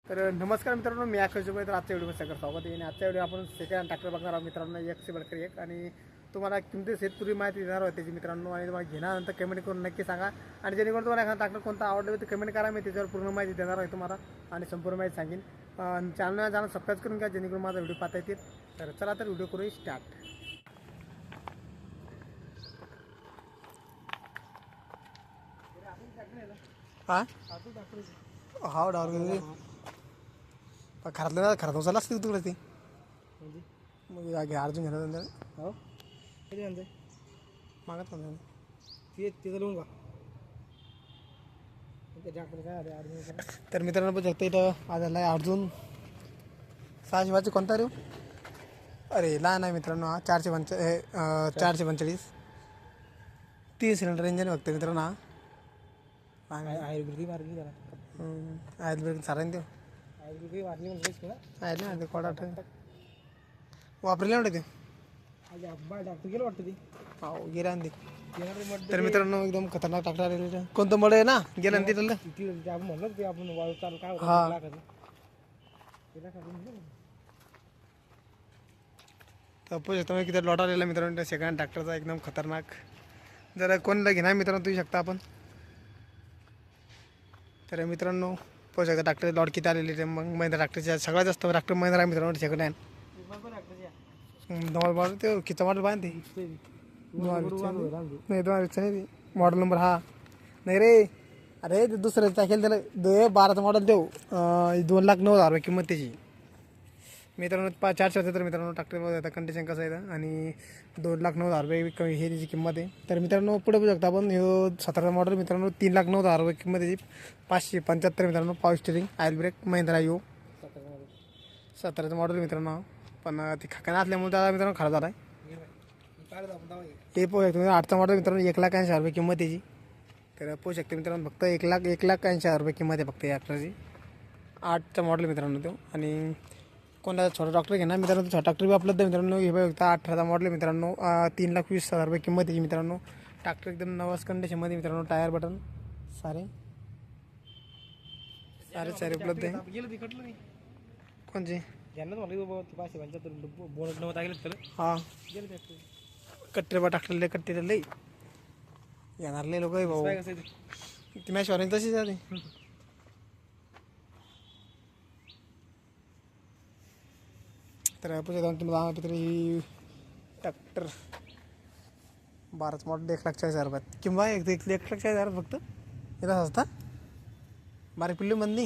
तर नमस्कार मित्रांनो, मी आकाश जोगळे. तर आजच्या व्हिडिओमध्ये सगळं स्वागत आहे. आणि आजच्या व्हिडिओ आपण सेकंड ट्रॅक्टर बघणार आहोत मित्रांनो, एक से बडकर एक. आणि तुम्हाला किमती सहित पूर्वी माहिती देणार आहोत त्याची मित्रांनो. आणि तुम्हाला घेण्यानंतर कमेंट करून नक्की सांगा. आणि जेणेकरून तुम्हाला एखादा ट्रॅक्टर कोणता आवडला ते कमेंट करा, मी त्याच्यावर पूर्ण माहिती देणार आहे तुम्हाला आणि संपूर्ण माहिती सांगेन. चॅनल सबस्क्राईब करून घ्या जेणेकरून माझा व्हिडिओ पाहता येतील. तर चला तर व्हिडिओ करूया स्टार्ट. हां हा डावर खरातलं खरात उचलला असते तुकडे ते मग अर्जुन घेणार हो किती म्हणते मागत ते तिथं लिहून का. तर मित्रांनो बघू शकता इथं आज आला अर्जुन 6 कोणता रे. अरे लहान आहे मित्रांनो हा 445 3 सिलेंडर इंजन बघते मित्रांनो. हा आयुर्वेदिक सारा देऊ आहे कोडा वापरले म्हणते ते हो गेला ते. तर मित्रांनो एकदम खतरनाक ट्रॅक्टर कोणतं मड आहे ना गेलं ना तिथलं हा. तर पोहोच शकतो किती लॉट आलेला मित्रांनो सेकंड ट्रॅक्टरचा एकदम खतरनाक. जर कोणाला घेणार मित्रांनो तुम्ही शकता आपण. तर मित्रांनो पोहोच शकता ट्रॅक्टर लॉट किती आलेली मग महिंद्रा ट्रॅक्टरच्या सगळ्यात जास्त ट्रॅक्टर महिंद्रा आहे मित्रांनो सेकंड हँड. ते किती मॉडेल पाहिजे ते नाही 2020 नाही मॉडेल नंबर हा नाही रे. अरे ते दुसरं टाकेल त्याला 12चं मॉडेल देऊ 2,09,000 किंमत त्याची मित्रांनो. 477 मित्रांनो ट्रॅक्टर आता कंडिशन कसं आहे आणि 2,09,000 हे त्याची किंमत आहे. तर मित्रांनो पुढे बघू शकता आपण ह्यो 17 मॉडेल मित्रांनो 3,09,000 किंमत त्याची. 575 मित्रांनो power steering oil brake Mahindra यो 17चं मॉडेल मित्रांनो. पण ती खकाना असल्यामुळे त्याला मित्रांनो खराब झाला आहे. हे पोहू शकतो 8चा मॉडेल मित्रांनो 1,80,000 किंमत त्याची. तर पोहू शकते मित्रांनो फक्त 1,80,000 किंमत आहे फक्त या ट्रॅक्टरची. 8चा मॉडेल मित्रांनो तो. आणि कोणाला छोटा ट्रॅक्टर घेणार मित्रांनो छोटा ट्रॅक्टर बी उपलब्ध आहे मित्रांनो. हे बघा फक्त 18चा मॉडेल मित्रांनो 3,20,000 किंमत त्याची मित्रांनो. ट्रॅक्टर एकदम नवस कंडिशनमध्ये मित्रांनो. टायर बटन सारे उपलब्ध आहे. कोणचे हां कट्टे बा टाकलेले कट्टे लई येणार लई लोक भाऊ ती मॅच ऑरेंज तशीच आहे. तर तुम्हाला ही ट्रॅक्टर 12चं मॉडेल 1,40,000 रुपयात किंवा 1,40,000 फक्त येतात असता बारीक पिल्ली मंदी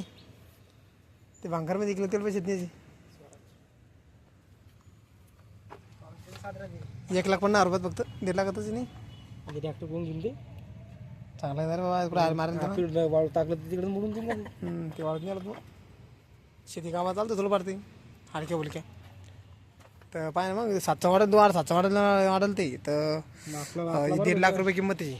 ते भांगरमध्ये इकलं तेल पैसे द्यायचे 1,50,000 रुपयात फक्त 1,50,000 लागतच नाही. ट्रॅक्टर कोण घेऊन ते चांगला आहे बाबा मारेल टाकलं तिकडे मोडून ते वाढत नाही आलं. शेती कामात चालतं तुला पाडते हलक्या फुलक्या. तर पाहिजे मग 7चा मॉडेल 7चा मॉडेल ते तर 1,50,000 रुपये किंमत त्याची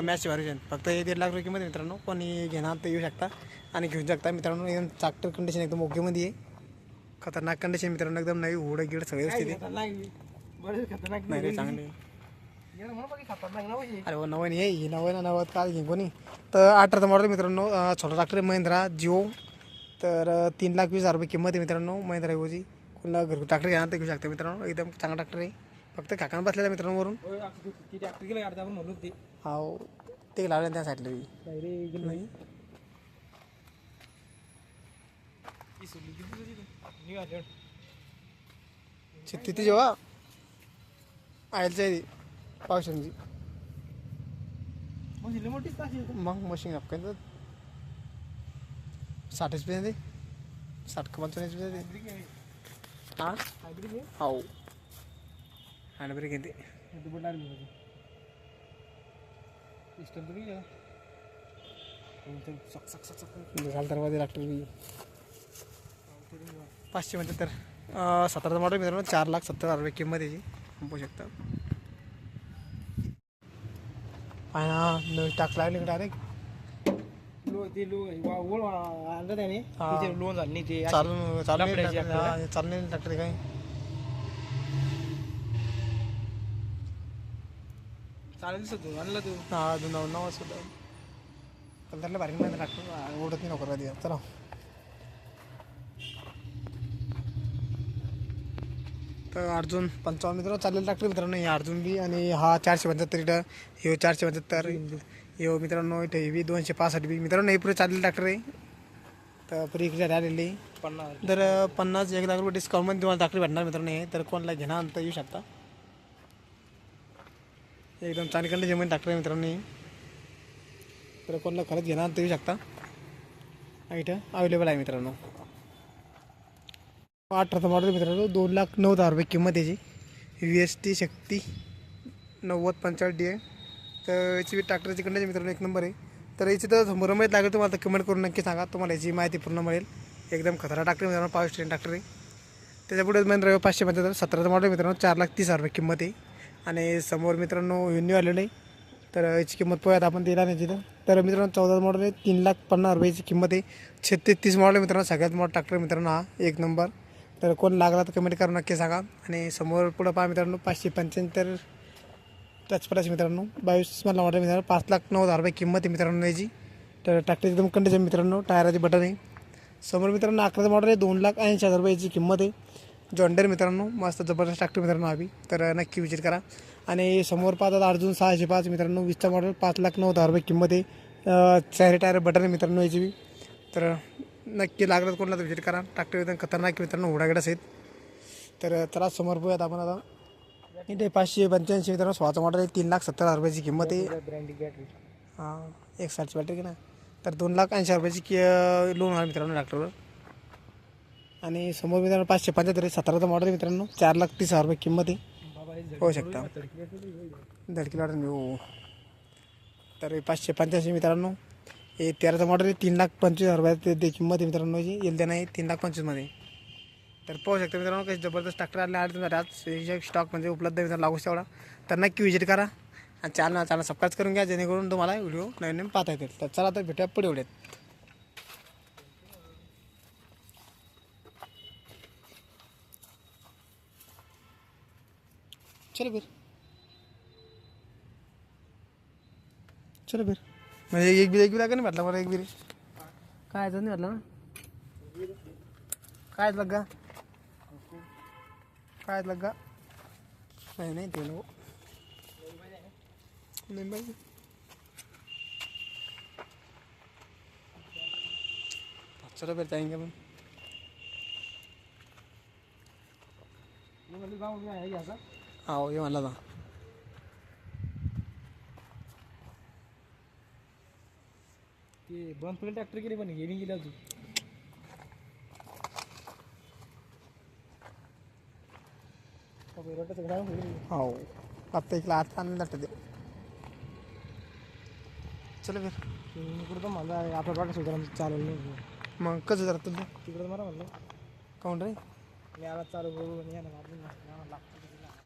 मॅचची व्हर्जन फक्त 1,50,000 रुपये किंमत मित्रांनो. कोणी घेणार तर येऊ शकता आणि घेऊन शकता मित्रांनो. एकदम ट्रॅक्टर कंडिशन एकदम ओकेमध्ये आहे. खतरनाक कंडिशन मित्रांनो एकदम नाही उडं गिड सगळे व्यवस्थित नाही रे चांगले. अरे हो नवीन हे ही नवीन 90 काय घेईन कोणी. तर 18चा मॉडेल मित्रांनो छोटा ट्रॅक्टर महिंद्रा जिओ. तर 3,20,000 रुपये किंमत आहे मित्रांनो महिंद्रा जिओची. कोणाला घरगुती ट्रॅक्टर घेणार तर घेऊ शकता मित्रांनो. एकदम चांगला ट्रॅक्टर आहे फक्त काकान बसलेला मित्रांनो वरून हो ते लावलं त्या साईडला नाही. तिथे जेव्हा आयलच्या पावसाची मग मशीन आपण 60 रुपये दे 60-45 रुपये दे हां हो हँडब्रेक येते झालं तर मध्ये ट्रॅक्टर 575 17चा मॉडेल मित्रांनो 4,70,000 रुपये किंमत याची पाहू शकता. नवीन टाक लागले डायरेक्ट लोन झालं नाही ते चालू ट्रॅक्टर काय चालेल सर आणला तू हां 2,9 सुद्धा पण त्याला भारी नाही ट्रॅक्टर ओढत नाही नको चला तर अर्जुन 55 मित्रांनो चाललेलं ट्रॅक्टर मित्रांनो, हे अर्जुन बी आणि हा 475 इथं, हे 475 हे मित्रांनो, इथं हे बी 265 बी मित्रांनो, हे पुढे चाललेलं ट्रॅक्टर आहे. तर पुढे इकडे आलेली 50 तर 50 1 लाख रुपये डिस्काउंटमध्ये तुम्हाला ट्रॅक्टर भेटणार मित्रांनो. हे तर कोणाला घेणार तर येऊ शकता. एकदम चांगली कंडिशनमध्ये ट्रॅक्टर आहे मित्रांनो. तर कोणाला खरंच घेणार तर येऊ शकता. इथं अवेलेबल आहे मित्रांनो. 18 मॉडेल मित्रांनो, 2,09,000 रुपये किंमत याची. VST शक्ती 9045 DI. तर याची ट्रॅक्टरची कंडिशन मित्रांनो एक नंबर आहे. तर याची तर समोर माहीत लागेल तुम्हाला, तर कमेंट करून नक्की सांगा, तुम्हाला याची माहिती पूर्ण मिळेल. एकदम खतरा ट्रॅक्टर मित्रांनो, पॉवर स्टेरिंग ट्रॅक्टर आहे. त्याच्यापुढे महिंद्रा 575 17 मॉडेल मित्रांनो, 4,30,000 रुपये किंमत आहे. आणि समोर मित्रांनो युन्यू आलेलं आहे. तर याची किंमत पोह्यात आपण दिला नाही तिथं. तर मित्रांनो 14 मॉडेल आहे, 3,50,000 रुपयाची किंमत आहे. 36 मॉडेल मित्रांनो, सगळ्यात मोठा ट्रॅक्टर मित्रांनो हा एक नंबर. तर कोण लागला तर कमेंट करून नक्की सांगा. आणि समोर पुढं पहा मित्रांनो, 575 टच प्लस मित्रांनो, 22 मधला मॉडेल मित्रांनो, 5,09,000 रुपये किंमत आहे मित्रांनो याची. तर ट्रॅक्टर एकदम कंडिशन मित्रांनो, टायराची बटन आहे. समोर मित्रांनो 11 मॉडेल आहे, 2,80,000 रुपयाची किंमत आहे. जॉन्डर मित्रांनो, मस्त जबरदस्त ट्रॅक्टर मित्रांनो हवी तर नक्की विजिट करा. आणि समोर पाहतात अर्जुन 605 मित्रांनो, 20चा मॉडेल, 5,09,000 रुपये किंमत आहे. चारी टायर बटन आहे मित्रांनो याची बी. तर नक्की लागलं तर कोणाला तर विजिट करा. ट्रॅक्टर एकदम खतरनाक मित्रांनो, उडागडच आहेत. तर चला समोर पोहूयात आपण आता. इथे 585 मित्रांनो, 16चा मॉडेल आहे, 3,70,000 रुपयाची किंमत आहे. हां, एक साठची बॅटरी की ना. तर 2,80,000 रुपयाची लोन आहे मित्रांनो ट्रॅक्टरवर. आणि समोर मित्रांनो 575 17चा मॉडेल आहे मित्रांनो, 4,30,000 रुपये किंमत आहे. होऊ शकता धडकी वाटून घेऊ. तर 585 मित्रांनो, हे 13चा मॉडेल आहे, 3,25,000 रुपये ते किंमत आहे मित्रांनो याची. येईल नाही 3,25,000मध्ये. तर पाहू शकता मित्रांनो, काही जबरदस्त ट्रॅक्टर आले तुम्हाला आज स्टॉक म्हणजे उपलब्ध आहे मित्रांनो, लागूच तेवढा. तर नक्की विजिट करा आणि चॅनल सबस्क्राईब करून घ्या, जेणेकरून तुम्हाला व्हिडिओ नवीन नवीन पाहता येतील. तर चला तर भेटूया पुढे व्हिडिओत. चलो फिर म्हणजे एक बी लागेल नाही म्हटलं मला, एक बिरी काय नाही म्हटलं ना, काय लग्गा काय लग्गा नाही ते नको नाही पाहिजे. चलो फिर जाएंगे अपन. हाँ ये म्हणला था. ते बंद पडेल ट्रॅक्टर गेले पण गेली गेली अजून. हो आता इकडे आता आणून जातं ते. चलो फिर इकडं तर मला आपल्या वाटत सुद्धा चालवलं नाही. मग कसं जरा तुझं तिकडं मला म्हणलं काऊन रे. मी आला चालू करू आणि याला लागतो.